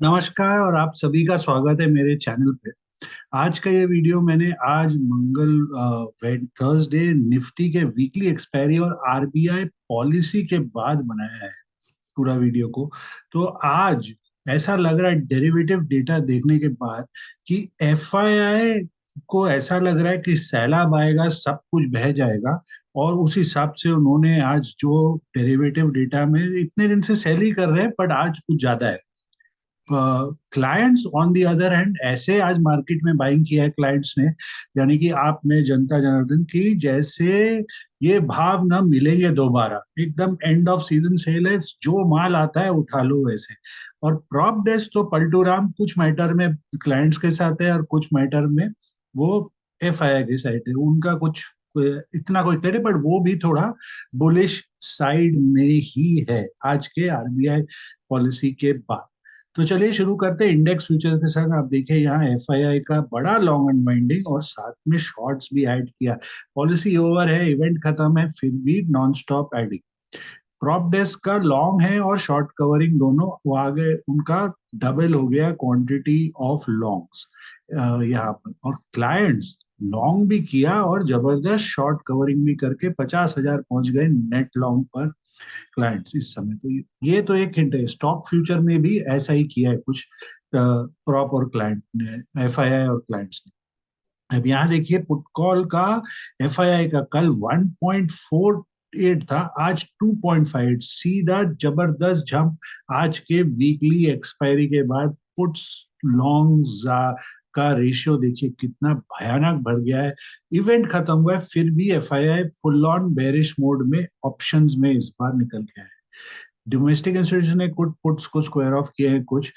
नमस्कार और आप सभी का स्वागत है मेरे चैनल पे। आज का ये वीडियो मैंने आज थर्सडे निफ्टी के वीकली एक्सपायरी और आरबीआई पॉलिसी के बाद बनाया है पूरा वीडियो को। तो आज ऐसा लग रहा है डेरिवेटिव डेटा देखने के बाद कि एफआईआई को ऐसा लग रहा है कि सैलाब आएगा, सब कुछ बह जाएगा। और उस हिसाब से उन्होंने आज जो डेरिवेटिव डेटा में इतने दिन से सेल ही कर रहे हैं, बट आज कुछ ज्यादा है। Clients on the other hand ऐसे आज मार्केट में बाइंग किया है क्लाइंट्स ने, यानी कि आप में जनता जनार्दन की जैसे ये भाव ना मिलेंगे दोबारा। एकदम एंड ऑफ सीजन सेल है, जो माल आता है उठा लो वैसे। और प्रॉप डेस्क तो पलटू राम, कुछ मैटर में क्लाइंट्स के साथ है और कुछ मैटर में वो एफआईआई की साइड है। उनका कुछ इतना कोई क्लियर है, बट वो भी थोड़ा बुलिश साइड में ही है आज के आरबीआई पॉलिसी के बाद। तो चलिए शुरू करते हैं इंडेक्स फ्यूचर के साथ। आप देखिए यहाँ एफआईआई का बड़ा लॉन्ग अनवाइंडिंग और साथ में शॉर्ट्स भी ऐड किया। पॉलिसी ओवर है, इवेंट खत्म है, फिर भी non stop adding. Prop desk का लॉन्ग है और शॉर्ट कवरिंग दोनों, वो आगे उनका डबल हो गया क्वांटिटी ऑफ लॉन्ग्स यहाँ पर। और क्लाइंट्स लॉन्ग भी किया और जबरदस्त शॉर्ट कवरिंग भी करके 50,000 पहुंच गए नेट लॉन्ग पर क्लाइंट्स इस समय। तो ये तो एक हिंट है। स्टॉक फ्यूचर में भी ऐसा ही किया है कुछ प्रॉप और क्लाइंट ने, एफआईआई और क्लाइंट्स ने। अब यहाँ देखिए पुट कॉल का एफआईआई का कल 1.48 था, आज 2.5, सीधा जबरदस्त जंप। आज के वीकली एक्सपायरी के बाद पुट्स लॉन्ग का रेशियो देखिए कितना भयानक बढ़ गया है। इवेंट खत्म हुआ है, फिर भी FII full on bearish mode में ऑप्शंस में इस बार निकल के आया है। डोमेस्टिक इंस्टीट्यूशन ने कुछ पुट्स को स्क्वायर ऑफ किए हैं कुछ।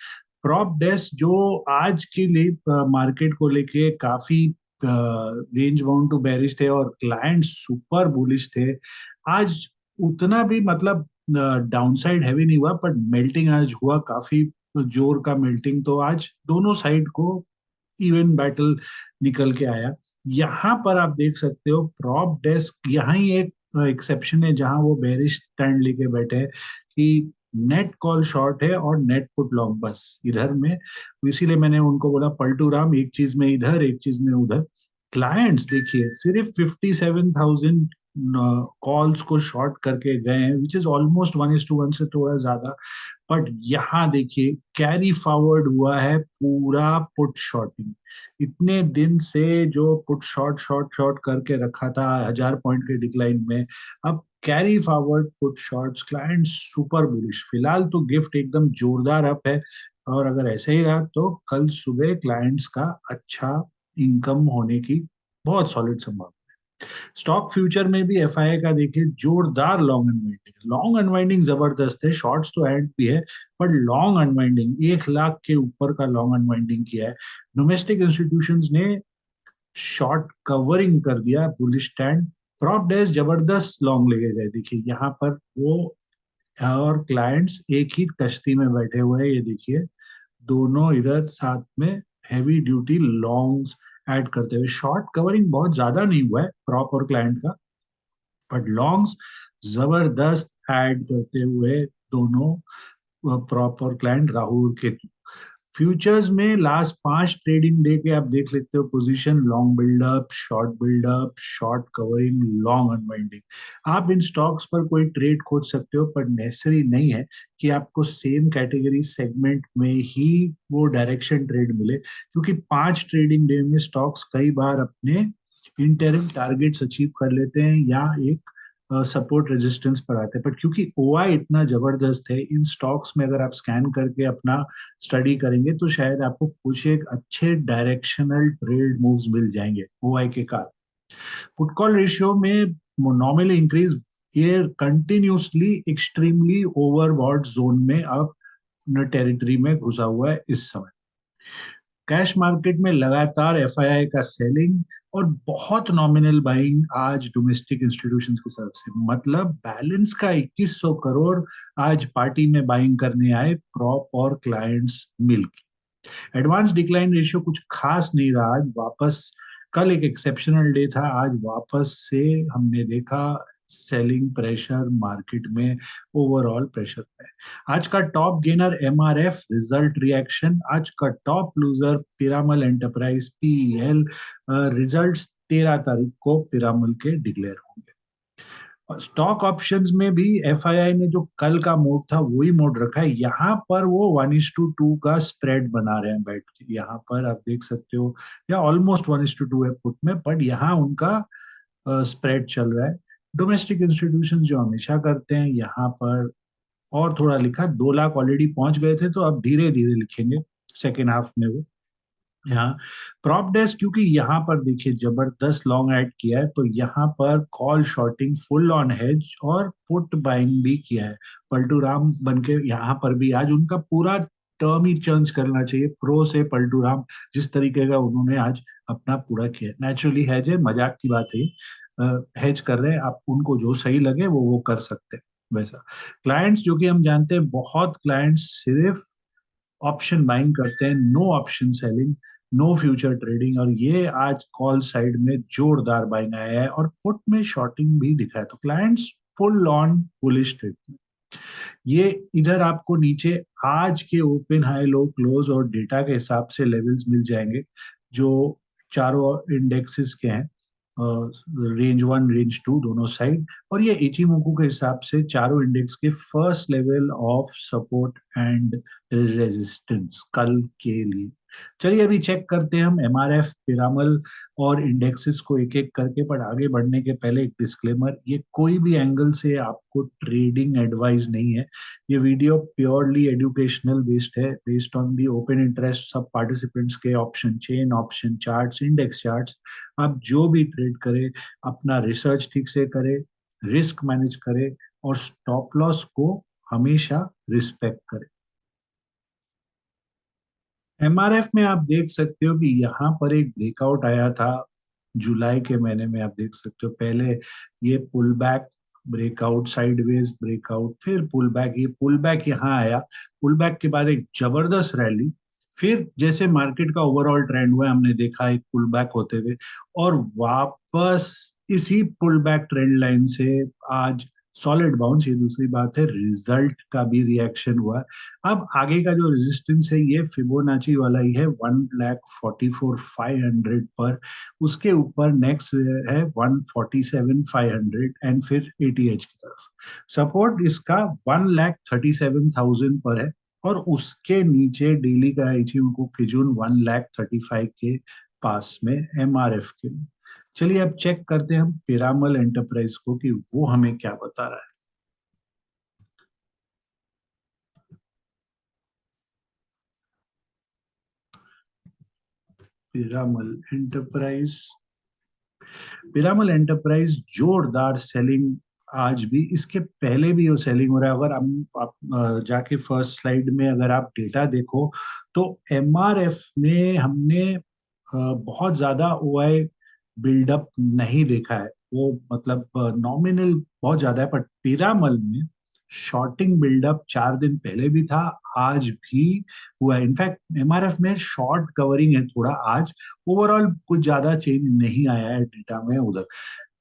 प्रॉप डेस्क जो आज के लिए मार्केट को लेके काफी रेंज बाउंड टू बेरिश थे और क्लाइंट सुपर बुलिश थे। आज उतना भी मतलब डाउनसाइड हैवी नहीं हुआ, पर मेल्टिंग आज हुआ काफी जोर का मेल्टिंग। तो आज दोनों साइड को इवन बैटल निकल के आया। यहाँ पर आप देख सकते हो प्रॉप डेस्क, यहाँ ही एक एक्सेप्शन है जहां वो बेरिश स्टैंड लेके बैठे हैं कि नेट कॉल शॉर्ट है और नेट पुट लॉन्ग बस इधर में। इसीलिए मैंने उनको बोला पलटू राम, एक चीज में इधर एक चीज में उधर। क्लाइंट्स देखिए सिर्फ 57,000 कॉल्स को शॉर्ट करके गए हैं, विच इज ऑलमोस्ट 1:1 से थोड़ा ज्यादा। बट यहाँ देखिए कैरी फॉरवर्ड हुआ है पूरा पुट शॉर्टिंग। इतने दिन से जो पुट शॉर्ट शॉर्ट शॉर्ट करके रखा था 1,000 पॉइंट के डिक्लाइन में, अब carry forward put shorts, client super bullish. फिलहाल तो गिफ्ट एकदम जोरदार अप है और अगर ऐसे ही रहा तो कल सुबह क्लाइंट्स का अच्छा इनकम होने की बहुत सॉलिड संभावना। स्टॉक फ्यूचर में भी एफआईआई का देखिए जोरदार लॉन्ग अनवाइंडिंग। लॉन्ग अनवाइंडिंग जबरदस्त है, शॉर्ट्स तो एंड भी है, बट लॉन्ग अनवाइंडिंग 1 लाख के ऊपर का लॉन्ग अनवाइंडिंग किया है। डोमेस्टिक इंस्टीट्यूशंस ने शॉर्ट कवरिंग कर दिया बुलिश स्टैंड। प्रॉप डेज जबरदस्त लॉन्ग लेके गए देखिए यहाँ पर वो। और क्लाइंट्स एक ही कश्ती में बैठे हुए हैं, ये देखिए दोनों इधर साथ में हैवी ड्यूटी लॉन्ग्स ऐड करते हुए। शॉर्ट कवरिंग बहुत ज्यादा नहीं हुआ है प्रॉप और क्लाइंट का, बट लॉन्ग्स जबरदस्त ऐड करते हुए दोनों प्रॉपर क्लाइंट राहुल के। फ्यूचर्स में लास्ट 5 ट्रेडिंग डे के आप देख लेते हो position, long buildup, short covering, long unwinding. आप इन स्टॉक्स पर कोई ट्रेड खोज सकते हो, पर नेसेसरी नहीं है कि आपको सेम कैटेगरी सेगमेंट में ही वो डायरेक्शन ट्रेड मिले, क्योंकि 5 ट्रेडिंग डे में स्टॉक्स कई बार अपने इंटरिम टारगेट्स अचीव कर लेते हैं या एक सपोर्ट रेजिस्टेंस पर आते हैं। पर क्योंकि ओआई इतना जबरदस्त है इन स्टॉक्स में, अगर आप स्कैन करके अपना स्टडी करेंगे तो शायद आपको कुछ एक अच्छे डायरेक्शनल ट्रेड मूव्स मिल जाएंगे ओआई के कारण। पुट कॉल रेशियो में नॉर्मली इंक्रीज, ये कंटिन्यूसली एक्सट्रीमली ओवरबॉट जोन में अब टेरिटरी में घुसा हुआ है इस समय। कैश मार्केट में लगातार एफआईआई का सेलिंग और बहुत नॉमिनल बाइंग आज डोमेस्टिक इंस्टीट्यूशंस की तरफ से। मतलब बैलेंस का 2100 करोड़ आज पार्टी में बाइंग करने आए प्रॉप और क्लाइंट्स मिलकर। एडवांस डिक्लाइन रेशियो कुछ खास नहीं रहा आज वापस। कल एक एक्सेप्शनल डे था, आज वापस से हमने देखा सेलिंग प्रेशर मार्केट में, ओवरऑल प्रेशर है। आज का top gainer MRF, result reaction. आज का top loser Piramal enterprise, PEL. Results 13 तारीख को पिरामल के डिक्लेयर होंगे। स्टॉक ऑप्शंस में भी एफआईआई ने जो कल का मोड था वही मोड रखा है। यहाँ पर वो 1:2 का स्प्रेड बना रहे हैं बैठ के, यहाँ पर आप देख सकते हो, या ऑलमोस्ट 1:2 है पुट में, बट यहाँ उनका स्प्रेड चल रहा है। डोमेस्टिक इंस्टीट्यूशंस जो हमेशा करते हैं, यहाँ पर और थोड़ा लिखा, 2 लाख ऑलरेडी पहुंच गए थे, तो अब धीरे धीरे लिखेंगे सेकेंड हाफ में वो। यहाँ प्रॉप डेस्क, क्योंकि यहाँ पर देखिए जबरदस्त लॉन्ग ऐड किया है, तो यहाँ पर call shorting full on hedge और पुट बाइंग भी किया है। पलटू राम बन के यहाँ पर भी आज उनका पूरा टर्म ही चेंज करना चाहिए, प्रो से पलटू राम, जिस तरीके का उन्होंने आज अपना पूरा किया। नेचुरली हेज है, मजाक की बात है, हेज कर रहे हैं आप, उनको जो सही लगे वो कर सकते हैं वैसा। क्लाइंट्स, जो कि हम जानते हैं बहुत क्लाइंट्स सिर्फ ऑप्शन बाइंग करते हैं, no option selling, no future trading, और ये आज कॉल साइड में जोरदार बाइंग आया है और पुट में शॉर्टिंग भी दिखा है, तो clients full on bullish trade. ये इधर आपको नीचे आज के ओपन हाई लो क्लोज और डेटा के हिसाब से लेवल्स मिल जाएंगे, जो चारों इंडेक्सेस के हैं, रेंज 1 रेंज 2 दोनों साइड, और ये इचिमोकू के हिसाब से चारों इंडेक्स के first level of support and resistance कल के लिए। चलिए अभी चेक करते हैं हम एमआरएफ, पिरामल और इंडेक्सेस को एक एक करके, पर आगे बढ़ने के पहले एक डिस्क्लेमर, ये कोई भी एंगल से आपको ट्रेडिंग एडवाइस नहीं है। ये वीडियो प्योरली एजुकेशनल बेस्ड है, based on the open interest सब पार्टिसिपेंट्स के option chain, option charts, index charts. आप जो भी ट्रेड करें, अपना रिसर्च ठीक से करें, रिस्क मैनेज करें, और स्टॉप लॉस को हमेशा रिस्पेक्ट करें। एमआरएफ में आप देख सकते हो कि यहाँ पर एक ब्रेकआउट आया था जुलाई के महीने में, आप देख सकते हो पहले ये pull back, breakout, sideways breakout, फिर पुल बैक, ये पुल बैक यहाँ आया, पुल बैक के बाद एक जबरदस्त रैली, फिर जैसे मार्केट का ओवरऑल ट्रेंड हुआ हमने देखा एक पुल बैक होते हुए, और वापस इसी पुल बैक ट्रेंड लाइन से आज सॉलिड बाउंस। ये दूसरी बात है, रिजल्ट का भी रिएक्शन हुआ। अब आगे का जो रेजिस्टेंस है ये फिबोनाची वाला ही है, 1,44,500 पर, उसके ऊपर नेक्स्ट है 147,500, एंड फिर एटीएच की तरफ सपोर्ट इसका 1,37,000 पर है, और उसके नीचे डेली का इचिमोकू किजुन 1,35,000 के पास में एमआरएफ के लिए। चलिए अब चेक करते हैं हम पिरामल एंटरप्राइज को कि वो हमें क्या बता रहा है। पिरामल एंटरप्राइज, पिरामल एंटरप्राइज जोरदार सेलिंग, आज भी, इसके पहले भी वो सेलिंग हो रहा है। अगर हम आप जाके फर्स्ट स्लाइड में अगर आप डेटा देखो, तो एमआरएफ में हमने बहुत ज्यादा ओआई बिल्डअप नहीं देखा है, वो मतलब नॉमिनल बहुत ज्यादा है, पर पिरामल में शॉर्टिंग बिल्डअप 4 दिन पहले भी था, आज भी हुआ है। इनफैक्ट एमआरएफ में शॉर्ट कवरिंग है थोड़ा आज, ओवरऑल कुछ ज्यादा चेंज नहीं आया है डेटा में उधर,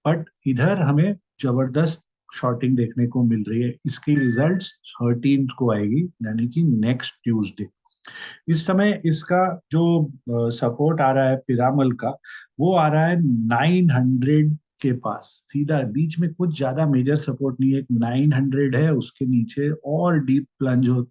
बट इधर हमें जबरदस्त शॉर्टिंग देखने को मिल रही है। इसकी रिजल्ट्स 13th को आएगी, यानी कि नेक्स्ट ट्यूसडे। इस समय इसका जो सपोर्ट आ रहा है पिरामल का, वो आ रहा है 900 के पास, सीधा बीच में, कुछ ज्यादा मेजर सपोर्ट नहीं है, 900 है, उसके नीचे और डीप प्लंज हो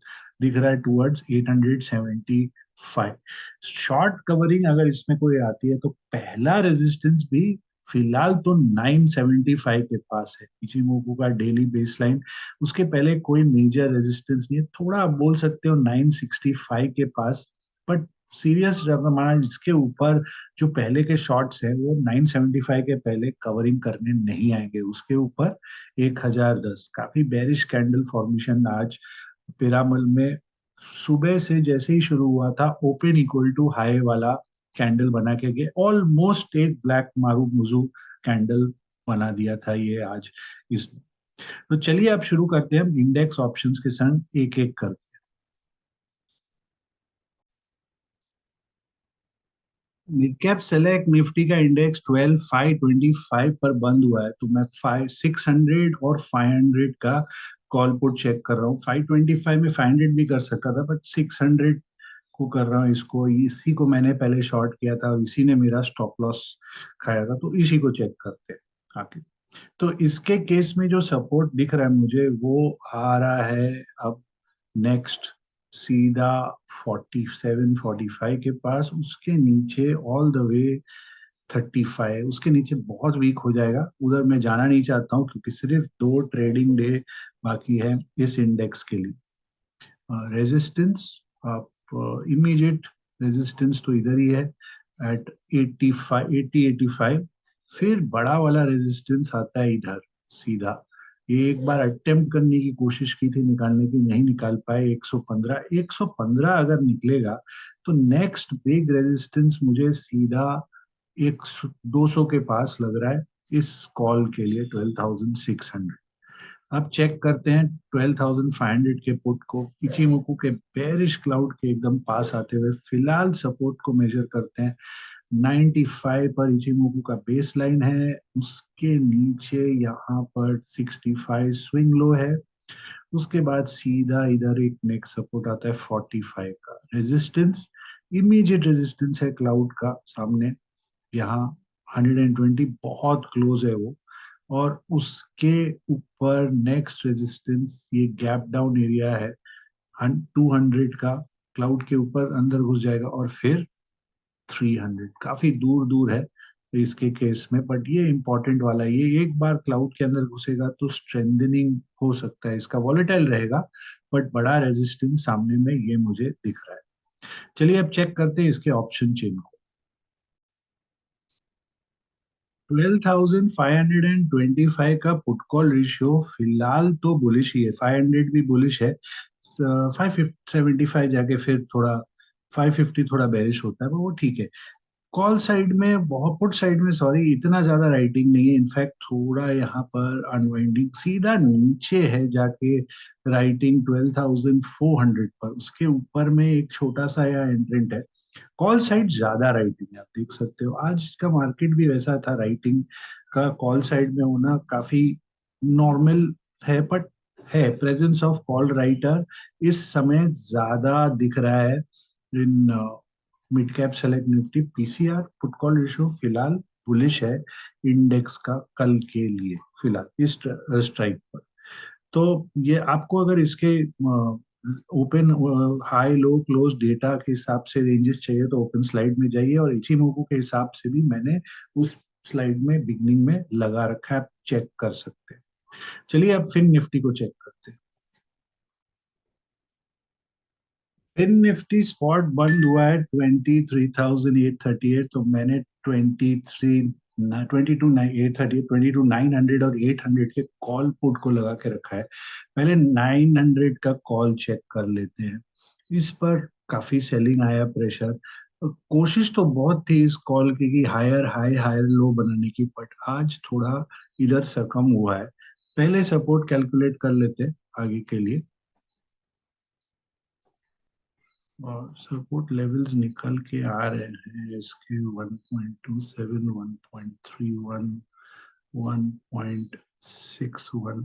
दिख रहा है टूवर्ड्स 875। शॉर्ट कवरिंग अगर इसमें कोई आती है, तो पहला रेजिस्टेंस भी फिलहाल तो 975 के पास है, इचिमोकू का डेली बेसलाइन, उसके पहले कोई मेजर रेजिस्टेंस नहीं है, थोड़ा आप बोल सकते हो 965 के पास, बट सीरियस माना इसके ऊपर जो पहले के शॉट्स हैं वो 975 के पहले कवरिंग करने नहीं आएंगे, उसके ऊपर 1010, काफी बेरिश कैंडल फॉर्मेशन आज पिरामल में सुबह से जैसे ही शुरू हुआ था, ओपन इक्वल टू हाई वाला कैंडल बना के गए, ऑलमोस्ट एक ब्लैक मारू मुजू कैंडल बना दिया था ये आज इस। तो चलिए अब शुरू करते हैं हम इंडेक्स ऑप्शंस के संग एक एक करके। मिड कैप सेलेक्ट निफ्टी का इंडेक्स 12,525 पर बंद हुआ है, तो मैं 600 और 500 का कॉल पुट चेक कर रहा हूँ। 525 में 500 भी कर सकता था, बट 600 को कर रहा हूँ। इसको, इसी को मैंने पहले शॉर्ट किया था और इसी ने मेरा स्टॉप लॉस खाया था, तो इसी को चेक करते हैं आगे। तो इसके केस में जो सपोर्ट दिख रहा है मुझे, वो आ रहा है अब नेक्स्ट सीधा 47-45 के पास, उसके नीचे ऑल द वे 35, उसके नीचे बहुत वीक हो जाएगा। उधर मैं जाना नहीं चाहता हूँ, क्योंकि सिर्फ 2 ट्रेडिंग डे बाकी है इस इंडेक्स के लिए। रेजिस्टेंस, आप इमीडिएट रेजिस्टेंस तो इधर ही है एट 85, 80-85। फिर बड़ा वाला रेजिस्टेंस आता है इधर सीधा। ये एक बार अटेम्प्ट करने की कोशिश की थी निकालने की, नहीं निकाल पाए। 115, 115 अगर निकलेगा तो नेक्स्ट बिग रेजिस्टेंस मुझे सीधा एक 200 के पास लग रहा है इस कॉल के लिए, 12,600। अब चेक करते हैं 12,500 के पुट को इचिमोकू के बेरिश क्लाउड के एकदम पास आते हुए। फिलहाल सपोर्ट को मेजर करते हैं 95 पर, इचिमोकू का बेस लाइन है। उसके नीचे यहाँ पर 65 स्विंग लो है। उसके बाद सीधा इधर एक नेक्स्ट सपोर्ट आता है 45 का। रेजिस्टेंस, इमीडिएट रेजिस्टेंस है क्लाउड का सामने, यहाँ 120 बहुत क्लोज है वो। और उसके ऊपर नेक्स्ट रेजिस्टेंस ये गैप डाउन एरिया है 200 का। क्लाउड के ऊपर अंदर घुस जाएगा और फिर 300, काफी दूर दूर है इसके केस में। बट ये इंपॉर्टेंट वाला है, ये एक बार क्लाउड के अंदर घुसेगा तो स्ट्रेंथनिंग हो सकता है इसका, वॉलेटाइल रहेगा, बट बड़ा रेजिस्टेंस सामने में ये मुझे दिख रहा है। चलिए अब चेक करते हैं इसके ऑप्शन चेन को। 12,525 का पुट कॉल रेशियो फिलहाल तो बुलिश ही है, 500 भी बुलिश है। 575 जाके फिर थोड़ा 550 थोड़ा बेरिश होता है, पर वो ठीक है। कॉल साइड में बहुत, पुट साइड में सॉरी, इतना ज्यादा राइटिंग नहीं है। इनफैक्ट थोड़ा यहाँ पर अनवाइंडिंग सीधा नीचे है जाके राइटिंग 12,400 पर। उसके ऊपर में एक छोटा सा यहाँ एंट्रेंट है। कॉल साइड ज्यादा राइटिंग है, आप देख सकते हो आज का मार्केट भी वैसा था, राइटिंग का कॉल साइड में होना काफी नॉर्मल है। बट है प्रेजेंस ऑफ कॉल राइटर इस समय ज्यादा दिख रहा है in mid cap select Nifty. PCR put call ratio फिलहाल बुलिश है इंडेक्स का कल के लिए, फिलहाल इस स्ट्राइक पर। तो ये आपको अगर इसके open high low close data के हिसाब से रेंजेस चाहिए तो ओपन स्लाइड में जाइए, और इचिमोकू के हिसाब से भी मैंने उस स्लाइड में बिगनिंग में लगा रखा है, आप चेक कर सकते हैं। चलिए अब फिन निफ्टी को चेक करते हैं। फिन निफ्टी स्पॉट बंद हुआ है 23,838, तो मैंने 22,830, 22,900 और 800 के कॉल पुट को लगा के रखा है। पहले 900 का कॉल चेक कर लेते हैं। इस पर काफी सेलिंग आया, प्रेशर। कोशिश तो बहुत थी इस कॉल की कि हायर हाई हायर लो बनाने की, बट आज थोड़ा इधर सरकम हुआ है। पहले सपोर्ट कैलकुलेट कर लेते हैं आगे के लिए। और सपोर्ट लेवल्स निकल के आ रहे हैं इसके 1.27, 1.31, 1.61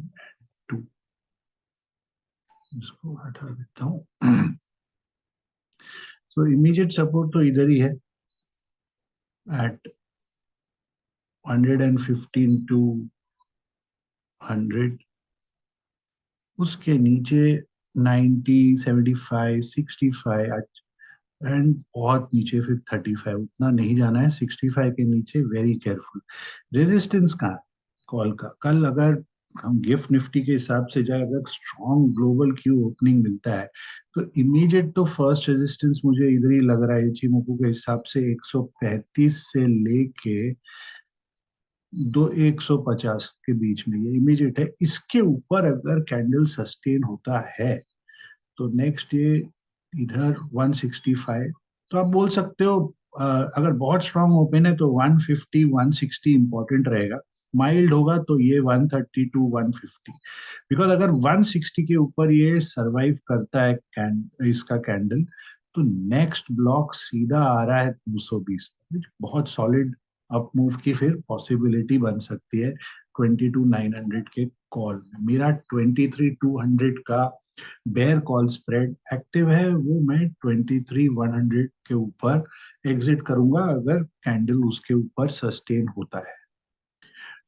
2। इसको हटा देता हूँ। सो इमीडिएट सपोर्ट तो इधर ही है एट 115 टू 100। उसके नीचे 90, 75, 65 एंड बहुत नीचे फिर 35। उतना नहीं जाना है, 65 के नीचे वेरी केयरफुल। रेजिस्टेंस कहाँ है कॉल का? कल अगर हम गिफ्ट निफ्टी के हिसाब से जाए, अगर स्ट्रॉन्ग ग्लोबल क्यू ओपनिंग मिलता है तो इमीडिएट तो फर्स्ट रेजिस्टेंस मुझे इधर ही लग रहा है इचिमोकू के हिसाब से 135 से लेके 150 के बीच में, ये इमीडिएट है। इसके ऊपर अगर कैंडल सस्टेन होता है तो नेक्स्ट ये इधर 165। तो आप बोल सकते हो अगर बहुत स्ट्रांग ओपन है तो 150 160 इंपॉर्टेंट रहेगा। माइल्ड होगा तो ये 130 टू 150। बिकॉज अगर 160 के ऊपर ये सरवाइव करता है इसका कैंडल, तो नेक्स्ट ब्लॉक सीधा आ रहा है 220। बहुत सॉलिड अप मूव की फिर पॉसिबिलिटी बन सकती है 22,900 के कॉल में। मेरा 23,200 का बेयर कॉल स्प्रेड एक्टिव है, वो मैं 23,100 के ऊपर एग्जिट करूंगा अगर कैंडल उसके ऊपर सस्टेन होता है।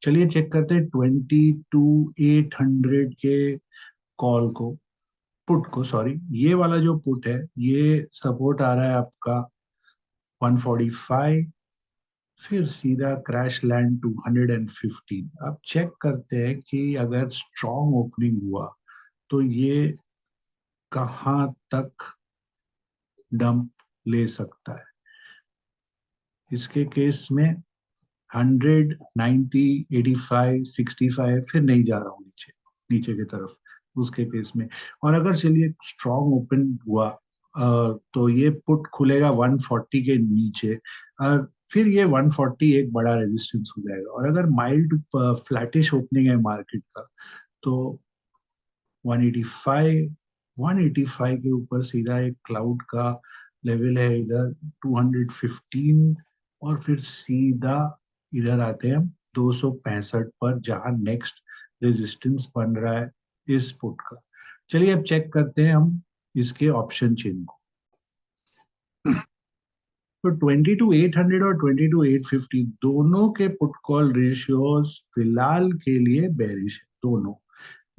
चलिए चेक करते हैं 22,800 के कॉल को, पुट को, सॉरी, ये वाला जो पुट है ये सपोर्ट आ रहा है आपका 145, फिर सीधा क्रैश लैंड 215। अब चेक करते हैं कि अगर स्ट्रॉन्ग ओपनिंग हुआ तो ये कहाँ तक डंप ले सकता है। इसके केस में 100, 90, 85, 65, फिर नहीं जा रहा हूँ नीचे, नीचे की तरफ उसके केस में। और अगर चलिए स्ट्रॉन्ग ओपन हुआ तो ये पुट खुलेगा 140 के नीचे, फिर ये 140 एक बड़ा रेजिस्टेंस हो जाएगा। और अगर माइल्ड फ्लैटिश ओपनिंग है मार्केट का तो 185, 185 के ऊपर सीधा एक क्लाउड का लेवल है इधर 215, और फिर सीधा इधर आते हैं हम 265 पर, जहां नेक्स्ट रेजिस्टेंस बन रहा है इस पुट का। चलिए अब चेक करते हैं हम इसके ऑप्शन चेन को। तो 22,800 और 22,850 दोनों के पुट कॉल रेशियोज फिलहाल के लिए बेरिश है दोनों।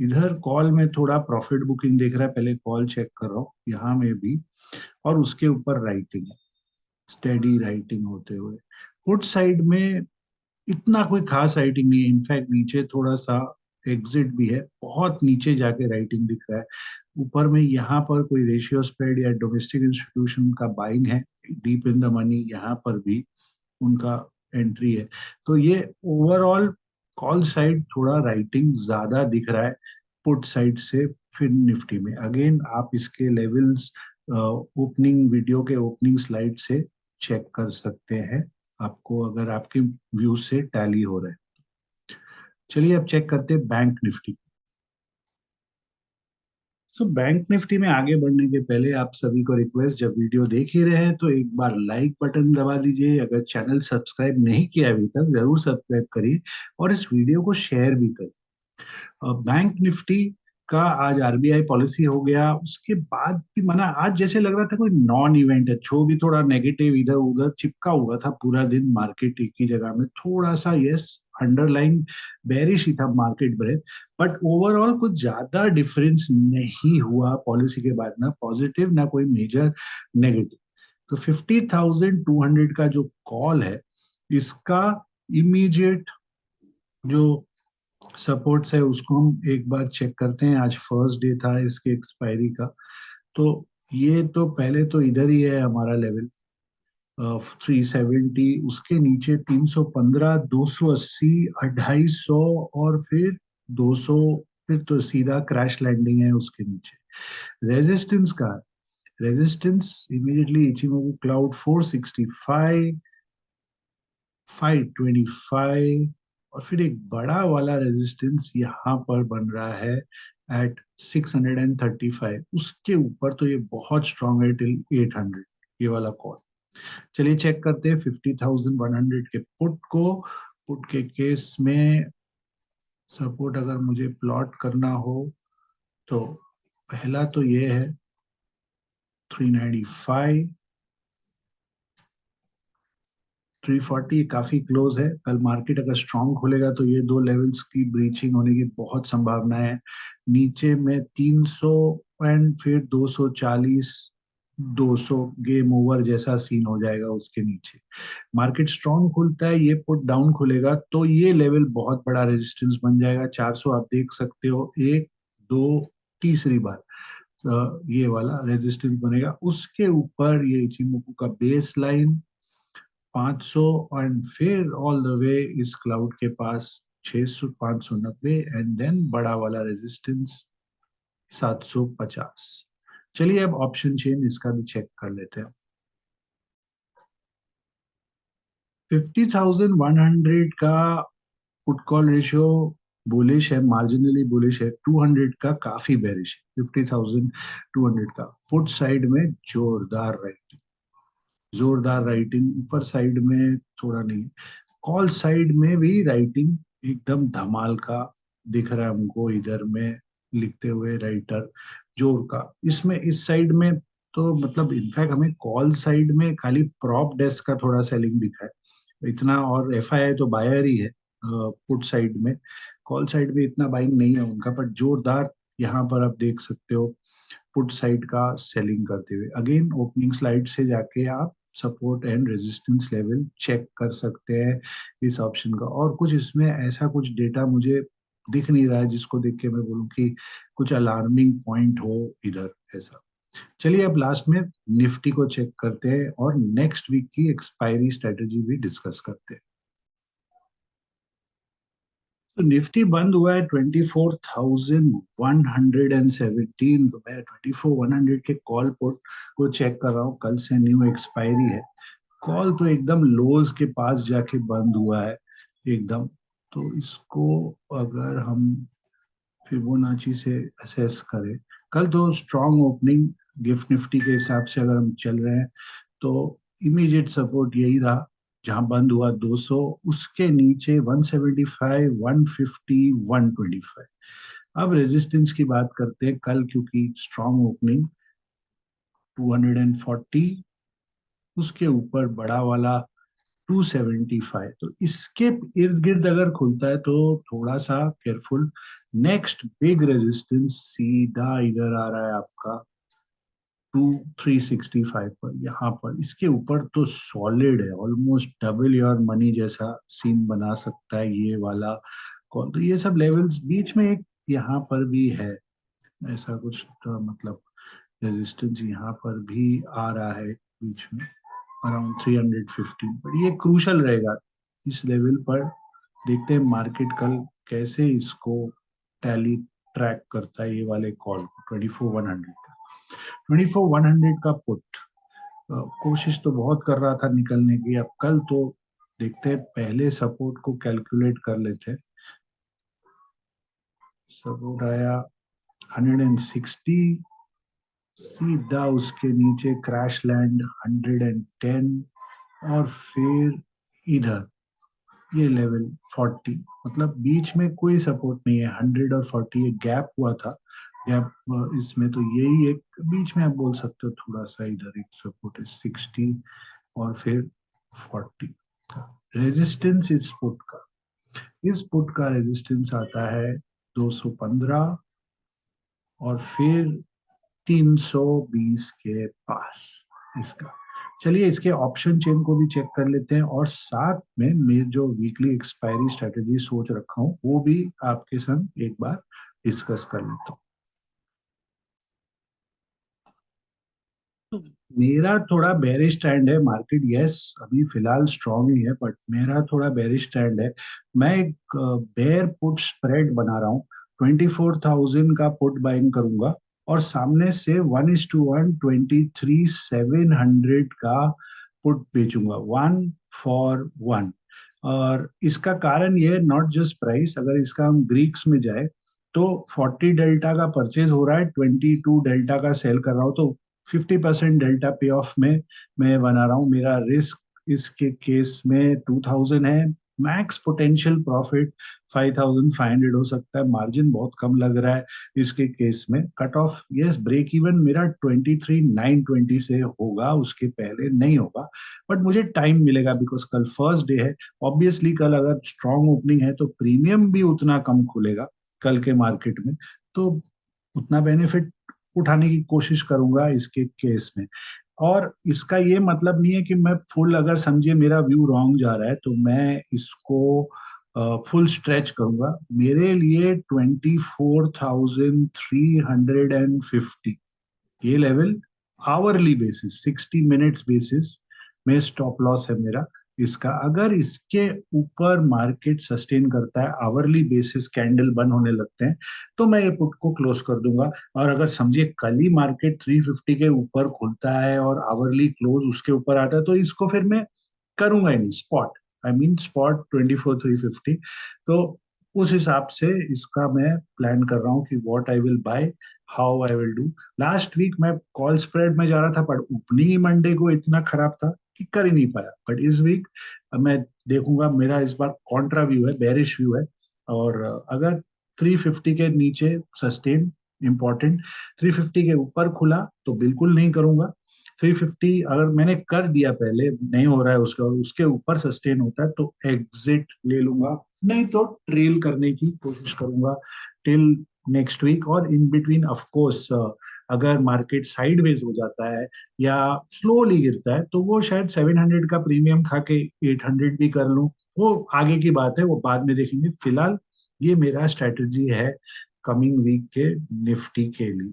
इधर कॉल में थोड़ा प्रॉफिट बुकिंग देख रहा है, पहले कॉल चेक कर रहा हूँ यहाँ में भी, और उसके ऊपर राइटिंग है, स्टेडी राइटिंग होते हुए। पुट साइड में इतना कोई खास राइटिंग नहीं है, इनफैक्ट नीचे थोड़ा सा एग्जिट भी है, बहुत नीचे जाके राइटिंग दिख रहा है। ऊपर में यहाँ पर कोई रेशियो स्प्रेड या डोमेस्टिक इंस्टीट्यूशन का बाइंग है डीप इन द मनी, यहाँ पर भी उनका एंट्री है। तो ये ओवरऑल कॉल साइड थोड़ा राइटिंग ज्यादा दिख रहा है पुट साइड से। फिर निफ्टी में अगेन आप इसके लेवल्स ओपनिंग वीडियो के ओपनिंग स्लाइड से चेक कर सकते हैं, आपको अगर आपके व्यू से टैली हो रहे हैं। चलिए अब चेक करते हैं bank Nifty. So bank Nifty में आगे बढ़ने के पहले आप सभी को रिक्वेस्ट, जब वीडियो देख ही रहे हैं तो एक बार लाइक बटन दबा दीजिए, अगर चैनल सब्सक्राइब नहीं किया अभी तक जरूर सब्सक्राइब करिए, और इस वीडियो को शेयर भी करिए। बैंक निफ्टी का आज आरबीआई पॉलिसी हो गया, उसके बाद भी मना आज जैसे लग रहा था कोई नॉन इवेंट है, छो भी थोड़ा नेगेटिव इधर उधर चिपका हुआ था पूरा दिन, मार्केट एक ही जगह में थोड़ा सा, यस, अंडरलाइन बेरिश ही था मार्केट ब्रेथ, बट ओवरऑल कुछ ज्यादा डिफरेंस नहीं हुआ पॉलिसी के बाद, ना पॉजिटिव ना कोई मेजर नेगेटिव। तो 50,200 का जो कॉल है इसका इमीडिएट जो सपोर्ट्स है उसको हम एक बार चेक करते हैं। आज फर्स्ट डे था इसके एक्सपायरी का, तो ये तो पहले तो इधर ही है हमारा लेवल 370, उसके नीचे 315, 280, 250, और फिर 200, फिर तो सीधा क्रैश लैंडिंग है उसके नीचे। रेजिस्टेंस का, रेजिस्टेंस इमीडिएटली इचिमोकू क्लाउड 465, 525, और फिर एक बड़ा वाला रेजिस्टेंस यहाँ पर बन रहा है एट 635, उसके ऊपर तो ये बहुत स्ट्रांग है टिल 800, ये वाला कॉल। चलिए चेक करते हैं 50,100 के पुट को। पुट के केस में सपोर्ट अगर मुझे प्लॉट करना हो तो पहला तो ये है 395, 340 काफी क्लोज है। कल मार्केट अगर स्ट्रांग खुलेगा तो ये दो लेवल्स की ब्रीचिंग होने की बहुत संभावना है। नीचे में 300 एंड फिर 240, 200 गेम ओवर जैसा सीन हो जाएगा उसके नीचे। मार्केट स्ट्रांग खुलता है, ये पुट डाउन खुलेगा तो ये लेवल बहुत बड़ा रेजिस्टेंस बन जाएगा 400, आप देख सकते हो, एक, दो, तीसरी बार ये वाला रेजिस्टेंस बनेगा। उसके ऊपर ये इचिमोकू का बेस लाइन 500, एंड फिर ऑल द वे इस क्लाउड के पास 600, 590, एंड देन बड़ा वाला रेजिस्टेंस 750। चलिए अब ऑप्शन चेन इसका भी चेक कर लेते हैं। 50,100 का पुट कॉल रेशियो बुलिश है, मार्जिनली बुलिश है, 200 का काफी बेरिश है। 50,200 का पुट साइड में जोरदार राइट, जोरदार राइटिंग, ऊपर साइड में थोड़ा नहीं, कॉल साइड में भी राइटिंग एकदम धमाल का दिख रहा है हमको, इधर में लिखते हुए राइटर जोर का। इसमें इस साइड में तो मतलब इनफैक्ट हमें कॉल साइड में खाली प्रॉप डेस्क का थोड़ा सेलिंग दिखा है इतना, और एफआईआई तो बायर ही है पुट साइड में। कॉल साइड में इतना बाइंग नहीं है उनका, बट जोरदार यहाँ पर आप देख सकते हो पुट साइड का सेलिंग करते हुए। अगेन ओपनिंग स्लाइड से जाके आप support and resistance level check कर सकते हैं इस ऑप्शन का। और कुछ इसमें ऐसा कुछ डेटा मुझे दिख नहीं रहा है जिसको देख के मैं बोलूँ कि कुछ अलार्मिंग पॉइंट हो इधर ऐसा। चलिए अब लास्ट में निफ्टी को चेक करते हैं और नेक्स्ट वीक की एक्सपायरी स्ट्रेटेजी भी डिस्कस करते हैं। तो निफ्टी बंद हुआ है 24,117। तो मैं 24,100 के कॉल पुट को चेक कर रहा हूँ, कल से न्यू एक्सपायरी है। कॉल तो एकदम लोज के पास जाके बंद हुआ है एकदम। तो इसको अगर हम फिबोनाची से असेस करें, कल तो स्ट्रॉन्ग ओपनिंग गिफ्ट निफ्टी के हिसाब से अगर हम चल रहे हैं तो इमीडिएट सपोर्ट यही रहा जहां बंद हुआ 200, उसके नीचे 175, 150, 125। अब रेजिस्टेंस की बात करते हैं कल, क्योंकि स्ट्रॉन्ग ओपनिंग 240, उसके ऊपर बड़ा वाला 275। तो इसके इर्द गिर्द अगर खुलता है तो थोड़ा सा केयरफुल। नेक्स्ट बिग रेजिस्टेंस सीधा इधर आ रहा है आपका 2365 पर, यहाँ पर इसके ऊपर तो सॉलिड है, ऑलमोस्ट डबल योर मनी जैसा सीन बना सकता है ये वाला कॉल। तो ये सब लेवल्स बीच में एक यहाँ पर भी है ऐसा कुछ, तो मतलब रेजिस्टेंस यहाँ पर भी आ रहा है बीच में अराउंड 315, बट ये क्रूशल रहेगा इस लेवल पर। देखते हैं मार्केट कल कैसे इसको टैली ट्रैक करता है ये वाले कॉल 24,100 का। 24,100 का पुट कोशिश तो बहुत कर रहा था निकलने की, अब कल तो देखते हैं, पहले सपोर्ट को कैलकुलेट कर लेते हैं। सपोर्ट आया 160, सीधा उसके नीचे क्रैश लैंड 110, और फिर इधर ये लेवल 40। मतलब बीच में कोई सपोर्ट नहीं है, 100 और 40 एक गैप हुआ था। गैप इसमें तो यही एक बीच में आप बोल सकते हो, थोड़ा सा इधर एक सपोर्ट है 60 और फिर 40 का रेजिस्टेंस। इस पुट का रेजिस्टेंस आता है 215 और फिर 320 के पास इसका। चलिए इसके ऑप्शन चेन को भी चेक कर लेते हैं, और साथ में मैं जो वीकली एक्सपायरी स्ट्रेटेजी सोच रखा हूँ वो भी आपके संग एक बार डिस्कस कर लेता हूँ। तो मेरा थोड़ा बेरिश स्टैंड है, मार्केट यस अभी फिलहाल स्ट्रांग ही है, बट मेरा थोड़ा बेरिश स्टैंड है। मैं एक बेयर पुट स्प्रेड बना रहा हूँ, 24,000 का पुट बाइंग करूंगा और सामने से 1:1 23,700 का पुट बेचूंगा, 1 for 1। और इसका कारण ये है, नॉट जस्ट प्राइस, अगर इसका हम ग्रीक्स में जाए तो 40 डेल्टा का परचेज हो रहा है, 22 डेल्टा का सेल कर रहा हूँ, तो 50% डेल्टा पे ऑफ में मैं बना रहा हूँ। मेरा रिस्क इसके केस में 2,000 है, मैक्स पोटेंशियल प्रॉफिट 5,500 हो सकता है, मार्जिन बहुत कम लग रहा है इसके केस में। Cut off yes break even मेरा 23,920 से होगा, उसके पहले नहीं होगा, बट मुझे टाइम मिलेगा बिकॉज कल फर्स्ट डे है। ऑब्वियसली कल अगर स्ट्रॉन्ग ओपनिंग है तो प्रीमियम भी उतना कम खुलेगा कल के मार्केट में, तो उतना बेनिफिट उठाने की कोशिश करूंगा इसके केस में। और इसका ये मतलब नहीं है कि मैं फुल, अगर समझिए मेरा व्यू रॉन्ग जा रहा है तो मैं इसको फुल स्ट्रेच करूंगा। मेरे लिए 24,350 ये level hourly basis 60 minutes basis में स्टॉप लॉस है मेरा इसका। अगर इसके ऊपर मार्केट सस्टेन करता है, आवरली बेसिस कैंडल बंद होने लगते हैं, तो मैं ये पुट को क्लोज कर दूंगा। और अगर समझिए कल ही मार्केट 350 के ऊपर खुलता है और आवरली क्लोज उसके ऊपर आता है, तो इसको फिर मैं करूंगा ही नहीं स्पॉट, आई मीन स्पॉट 24,350। तो उस हिसाब से इसका मैं प्लान कर रहा हूँ कि what I will buy, how I will do. Last week मैं कॉल स्प्रेड में जा रहा था, पर ओपनिंग ही मंडे को इतना खराब था कि कर ही नहीं पाया। बट इस वीक मैं देखूंगा, मेरा इस बार कॉन्ट्रा व्यू है, बेरिश व्यू है। और अगर 350 के नीचे सस्टेन इम्पोर्टेंट, 350 के ऊपर खुला तो बिल्कुल नहीं करूंगा। 350 अगर मैंने कर दिया पहले, नहीं हो रहा है उसका और उसके ऊपर सस्टेन होता है तो एग्जिट ले लूंगा, नहीं तो ट्रेल करने की कोशिश करूंगा टिल नेक्स्ट वीक। और इन बिटवीन ऑफ कोर्स अगर मार्केट साइडवेज हो जाता है या स्लोली गिरता है तो वो शायद 700 का प्रीमियम खा के 800 भी कर लूं। वो आगे की बात है, वो बाद में देखेंगे। फिलहाल ये मेरा स्ट्रेटजी है कमिंग वीक के निफ्टी के लिए।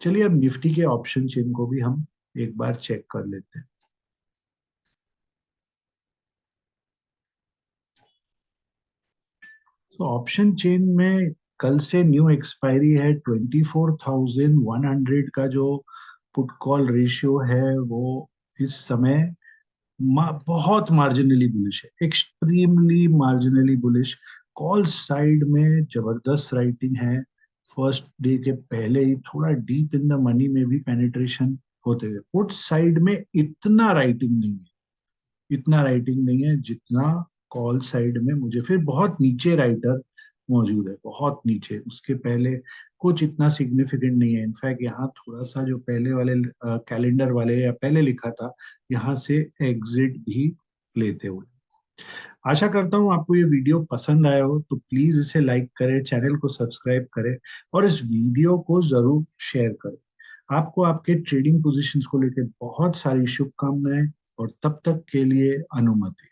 चलिए अब निफ्टी के ऑप्शन चेन को भी हम एक बार चेक कर लेते हैं। तो ऑप्शन चेन में कल से न्यू एक्सपायरी है। 24,100 का जो पुट कॉल रेशियो है वो इस समय बहुत मार्जिनली बुलिश है, extremely marginally bullish. Call side में जबरदस्त राइटिंग है। फर्स्ट डे के पहले ही थोड़ा डीप इन द मनी में भी पेनिट्रेशन होते हुए। पुट साइड में इतना राइटिंग नहीं है, इतना राइटिंग नहीं है जितना कॉल साइड में मुझे। फिर बहुत नीचे राइटर मौजूद है, बहुत नीचे। उसके पहले कुछ इतना सिग्निफिकेंट नहीं है। इनफैक्ट यहाँ थोड़ा सा जो पहले वाले कैलेंडर वाले या पहले लिखा था, यहाँ से एग्जिट भी लेते हुए। आशा करता हूँ आपको ये वीडियो पसंद आया हो, तो प्लीज इसे लाइक करें, चैनल को सब्सक्राइब करें और इस वीडियो को जरूर शेयर करें। आपको आपके ट्रेडिंग पोजीशंस को लेकर बहुत सारी शुभकामनाएं, और तब तक के लिए अनुमति।